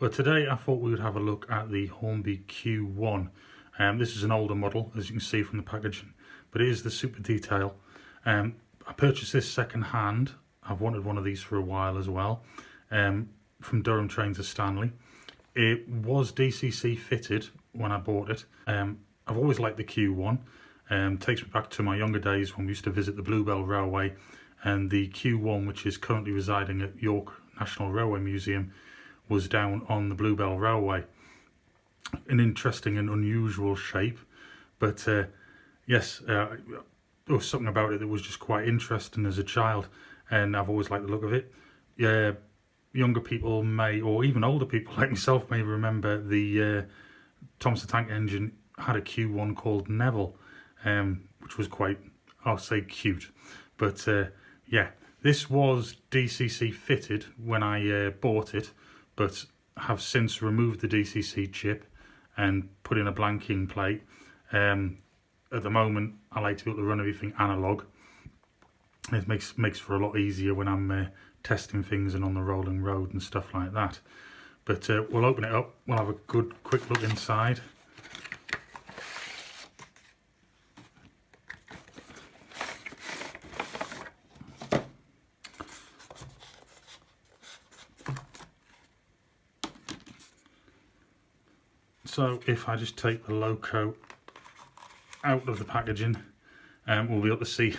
Well, today I thought we would have a look at the Hornby Q1. This is an older model, as you can see from the packaging, but it is the super detail. I purchased this second hand. I've wanted one of these for a while as well, from Durham train to Stanley. It was DCC fitted when I bought it. I've always liked the Q1. Takes me back to my younger days when we used to visit the Bluebell Railway, and the Q1, which is currently residing at York National Railway Museum, was down on the Bluebell Railway. An interesting and unusual shape, but yes, there was something about it that was just quite interesting as a child, and I've always liked the look of it. Yeah, younger people may, or even older people like myself, may remember the Thomas the Tank Engine had a Q1 called Neville, which was quite, I'll say, cute. But yeah, this was DCC fitted when I bought it, but have since removed the DCC chip and put in a blanking plate. At the moment, I like to be able to run everything analog. It makes for a lot easier when I'm testing things and on the rolling road and stuff like that. But we'll open it up. We'll have a good quick look inside. So if I just take the loco out of the packaging, we'll be able to see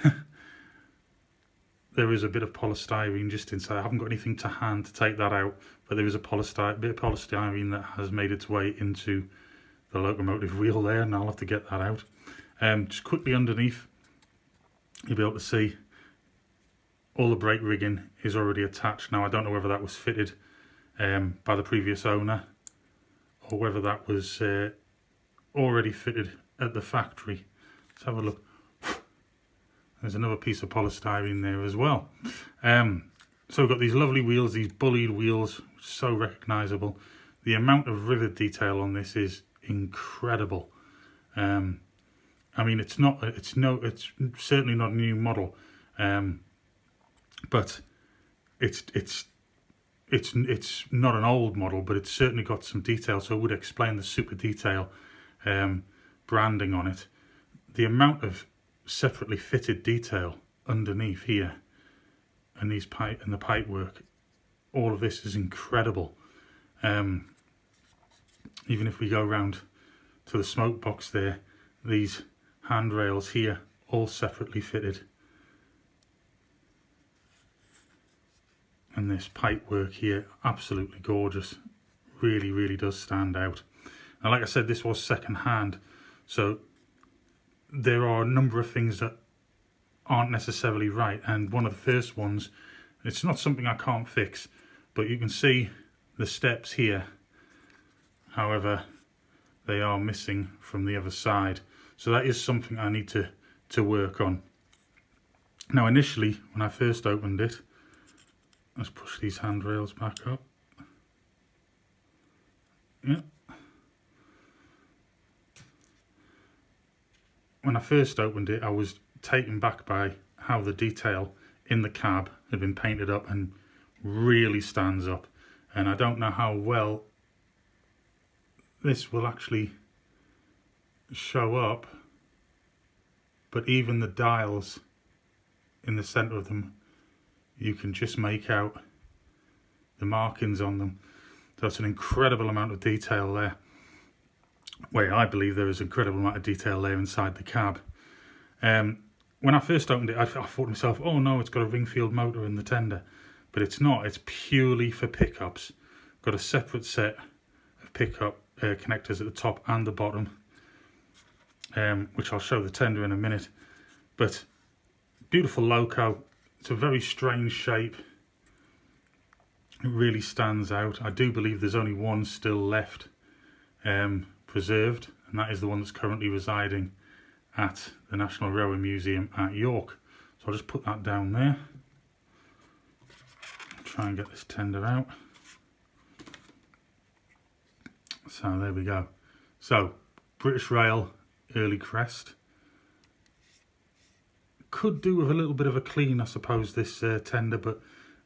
there is a bit of polystyrene just inside. I haven't got anything to hand to take that out, but there is a bit of polystyrene that has made its way into the locomotive wheel there, and I'll have to get that out. Just quickly underneath, you'll be able to see all the brake rigging is already attached. Now I don't know whether that was fitted by the previous owner, or whether that was already fitted at the factory. Let's have a look. There's another piece of polystyrene there as well. So we've got these lovely wheels, these bullied wheels, so recognisable. The amount of rivet detail on this is incredible. I mean, it's certainly not a new model, but it's not an old model, but it's certainly got some detail, so it would explain the super detail branding on it. The amount of separately fitted detail underneath here and these the pipe work, all of this is incredible. Even if we go round to the smoke box there, these handrails here all separately fitted. And this pipe work here, absolutely gorgeous. Really, really does stand out. Now, like I said, this was second hand, so there are a number of things that aren't necessarily right. And one of the first ones, it's not something I can't fix, but you can see the steps here. However, they are missing from the other side. So that is something I need to work on. Now, initially, when I first opened it, let's push these handrails back up. Yeah. When I first opened it, I was taken back by how the detail in the cab had been painted up and really stands up. And I don't know how well this will actually show up, but even the dials in the centre of them, you can just make out the markings on them. So it's an incredible amount of detail there. Well, I believe there is an incredible amount of detail there inside the cab. When I first opened it, I thought to myself, oh no, it's got a Ringfield motor in the tender. But it's not, it's purely for pickups. Got a separate set of pickup connectors at the top and the bottom, which I'll show the tender in a minute. But beautiful loco. It's a very strange shape. It really stands out. I do believe there's only one still left preserved, and that is the one that's currently residing at the National Railway Museum at York. So I'll just put that down there. Try and get this tender out. So there we go. So British Rail early crest. Could do with a little bit of a clean, I suppose, this tender, but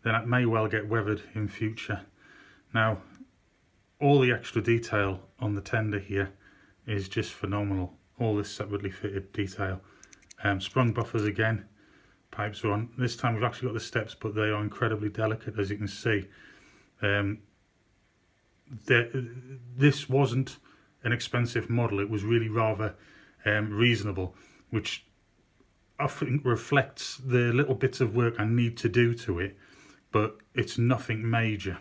then it may well get weathered in future. Now, all the extra detail on the tender here is just phenomenal. All this separately fitted detail. Sprung buffers again, pipes are on. This time we've actually got the steps, but they are incredibly delicate, as you can see. This wasn't an expensive model, it was really rather reasonable, which I think reflects the little bits of work I need to do to it, but it's nothing major.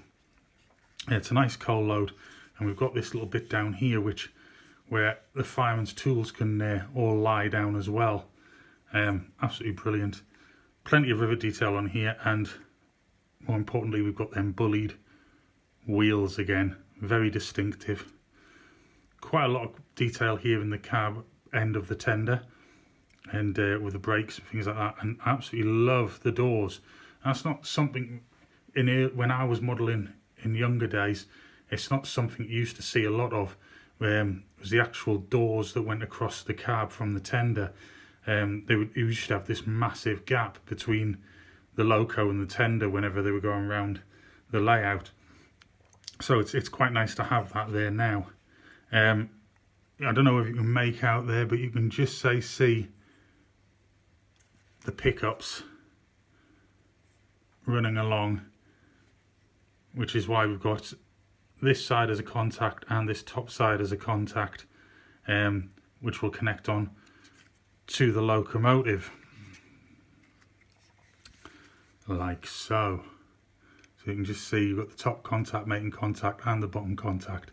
It's a nice coal load, and we've got this little bit down here where the fireman's tools can all lie down as well. Absolutely brilliant. Plenty of rivet detail on here, and more importantly we've got them bullied wheels again, very distinctive. Quite a lot of detail here in the cab end of the tender, and with the brakes and things like that, and I absolutely love the doors. That's not something in here when I was modelling in younger days, it's not something you used to see a lot of. Was the actual doors that went across the cab from the tender. You used to have this massive gap between the loco and the tender whenever they were going around the layout. So it's quite nice to have that there now. I don't know if you can make out there, but you can just see the pickups running along, which is why we've got this side as a contact and this top side as a contact, which will connect on to the locomotive, like so. So you can just see you've got the top contact making contact and the bottom contact.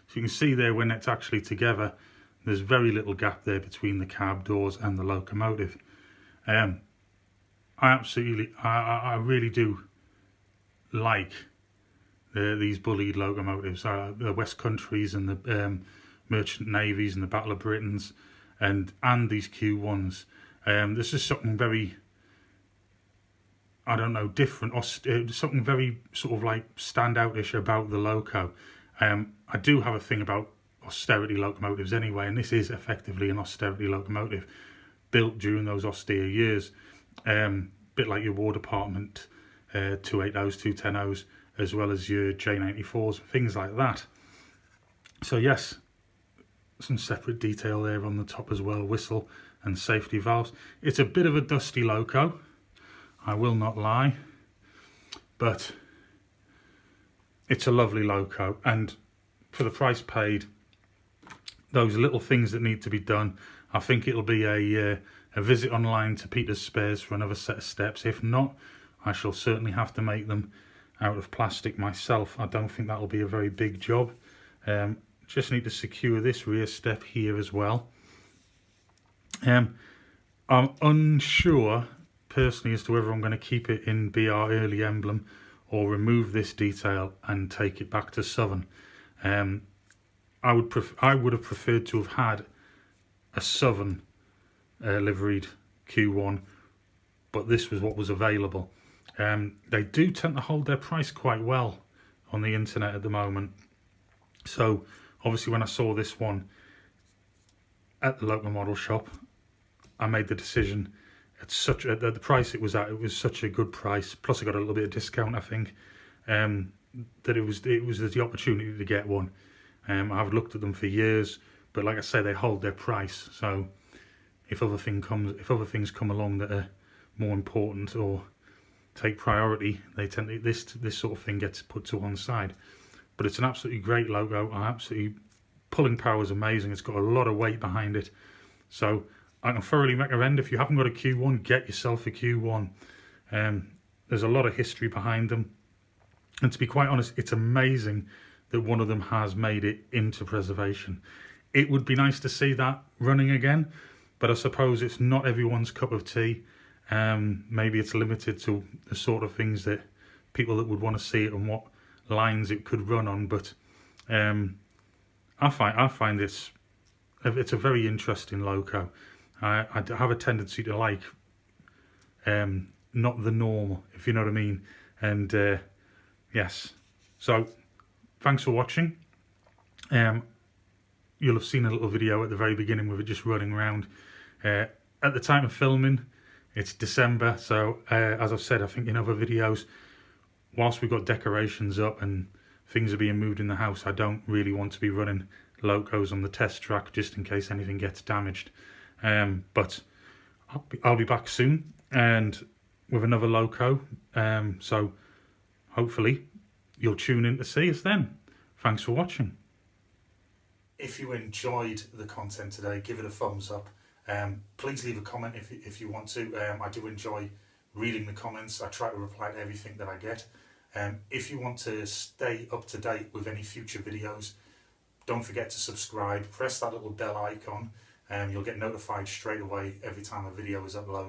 So you can see there when it's actually together, there's very little gap there between the cab doors and the locomotive. I really do like these bullied locomotives, the West Countries and the Merchant Navies and the Battle of Britons, and these Q1s. This is something very, I don't know, different, or something very sort of like standoutish about the loco. I do have a thing about austerity locomotives anyway, and this is effectively an austerity locomotive built during those austere years. Bit like your War Department 280s, 210s, as well as your J94s, things like that. So yes, some separate detail there on the top as well, whistle and safety valves. It's a bit of a dusty loco, I will not lie, but it's a lovely loco, and for the price paid, those little things that need to be done, I think it'll be a visit online to Peter's Spares for another set of steps. If not, I shall certainly have to make them out of plastic myself. I don't think that'll be a very big job. Just need to secure this rear step here as well. I'm unsure personally as to whether I'm going to keep it in BR early emblem or remove this detail and take it back to Southern. I would have preferred to have had a Southern liveried Q1, but this was what was available. They do tend to hold their price quite well on the internet at the moment. So obviously when I saw this one at the local model shop, I made the decision at the price it was such a good price. Plus I got a little bit of discount, I think, that it was the opportunity to get one. I've looked at them for years, but like I say, they hold their price. So if other things come along that are more important or take priority, they tend to, this sort of thing gets put to one side. But it's an absolutely great logo. Pulling power is amazing. It's got a lot of weight behind it, so I can thoroughly recommend, if you haven't got a Q1, get yourself a Q1. There's a lot of history behind them, and to be quite honest, it's amazing that one of them has made it into preservation. It would be nice to see that running again, but I suppose it's not everyone's cup of tea. Maybe it's limited to the sort of things that people that would want to see it and what lines it could run on. But I find it's a very interesting loco. I have a tendency to like not the norm, if you know what I mean. And yes, so thanks for watching. You'll have seen a little video at the very beginning with it just running around. At the time of filming, it's December, so as I've said, I think in other videos, whilst we've got decorations up and things are being moved in the house, I don't really want to be running locos on the test track just in case anything gets damaged. But I'll be back soon and with another loco, so hopefully you'll tune in to see us then. Thanks for watching. If you enjoyed the content today, give it a thumbs up. Please leave a comment if you want to. I do enjoy reading the comments. I try to reply to everything that I get. If you want to stay up to date with any future videos, don't forget to subscribe. Press that little bell icon and you'll get notified straight away every time a video is uploaded.